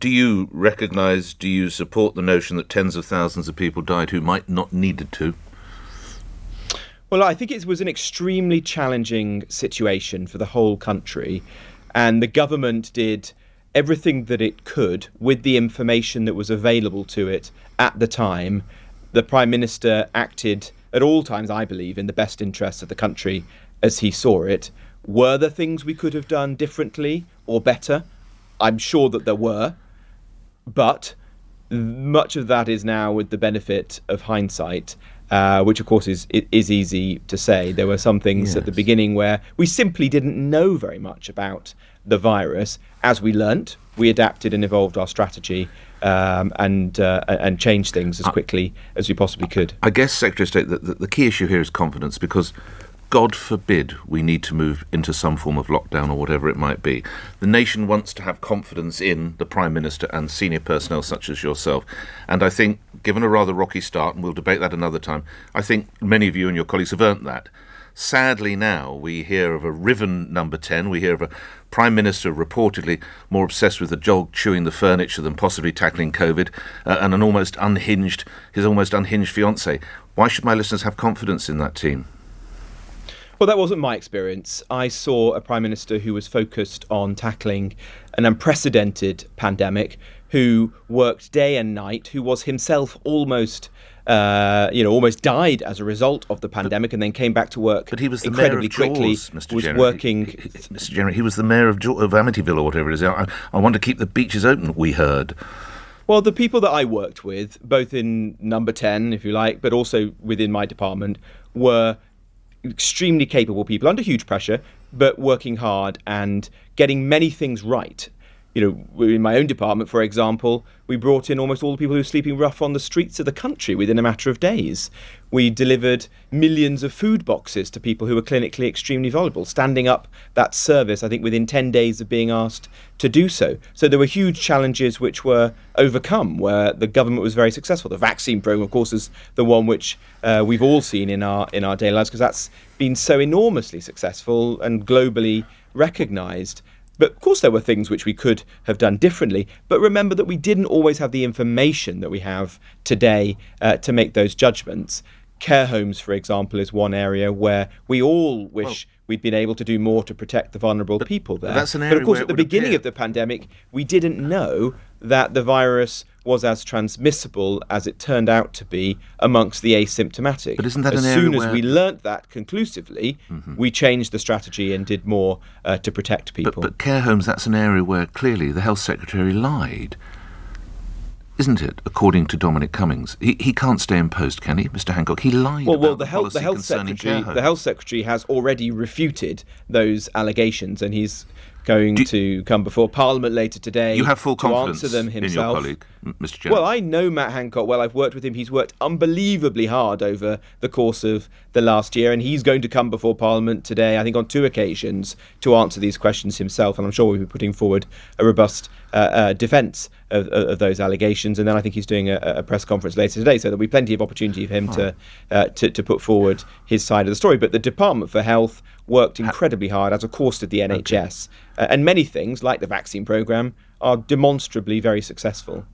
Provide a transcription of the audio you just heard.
do you recognise, do you support the notion that tens of thousands of people died who might not needed to? Well, I think it was an extremely challenging situation for the whole country, and the government did everything that it could with the information that was available to it at the time. The Prime Minister acted at all times, I believe, in the best interests of the country as he saw it. Were there things we could have done differently or better? I'm sure that there were, but much of that is now with the benefit of hindsight, which of course is easy to say. There were some things at the beginning where we simply didn't know very much about the virus. As we learnt, we adapted and evolved our strategy and changed things as quickly as we possibly could. I guess, Secretary of State, the key issue here is confidence, because God forbid we need to move into some form of lockdown or whatever it might be. The nation wants to have confidence in the Prime Minister and senior personnel such as yourself. And I think, given a rather rocky start, and we'll debate that another time, I think many of you and your colleagues have earned that. Sadly now, we hear of a riven number 10. We hear of a Prime Minister reportedly more obsessed with the dog chewing the furniture than possibly tackling COVID, and his almost unhinged fiancée. Why should my listeners have confidence in that team? Well, that wasn't my experience. I saw a Prime Minister who was focused on tackling an unprecedented pandemic, who worked day and night, who was himself almost died as a result of the pandemic, and then came back to work. But he was the incredibly mayor of quickly. Jaws, Mr. Was Jenrick. working. Mr. Jenrick, he was the mayor of Amityville or whatever it is. I want to keep the beaches open, we heard. Well, the people that I worked with, both in number 10, if you like, but also within my department, were extremely capable people under huge pressure, but working hard and getting many things right. You know, in my own department, for example, we brought in almost all the people who were sleeping rough on the streets of the country within a matter of days. We delivered millions of food boxes to people who were clinically extremely vulnerable, standing up that service, I think, within 10 days of being asked to do so. So there were huge challenges which were overcome, where the government was very successful. The vaccine programme, of course, is the one which we've all seen in our daily lives, because that's been so enormously successful and globally recognised. But of course there were things which we could have done differently. But remember that we didn't always have the information that we have today to make those judgments. Care homes, for example, is one area where we all wish we'd been able to do more to protect the vulnerable people there. That's an area but of course, where at the beginning of the pandemic, we didn't know that the virus was as transmissible as it turned out to be amongst the asymptomatic. But isn't that as an area soon as where we learnt that conclusively, we changed the strategy and did more to protect people. But care homes, that's an area where clearly the Health Secretary lied, isn't it? According to Dominic Cummings, he can't stay in post, can he, Mr. Hancock? He lied about the health secretary has already refuted those allegations, and he's going to come before Parliament later today. You have full confidence to answer them himself. In your colleague, Mr. Jenrick? Well, I know Matt Hancock well. I've worked with him. He's worked unbelievably hard over the course of the last year, and he's going to come before Parliament today, I think on 2 occasions, to answer these questions himself, and I'm sure we'll be putting forward a robust defence of those allegations. And then I think he's doing a press conference later today, so there'll be plenty of opportunity for him to put forward his side of the story. But the Department for Health worked incredibly hard, as of course did the NHS. And many things, like the vaccine programme, are demonstrably very successful.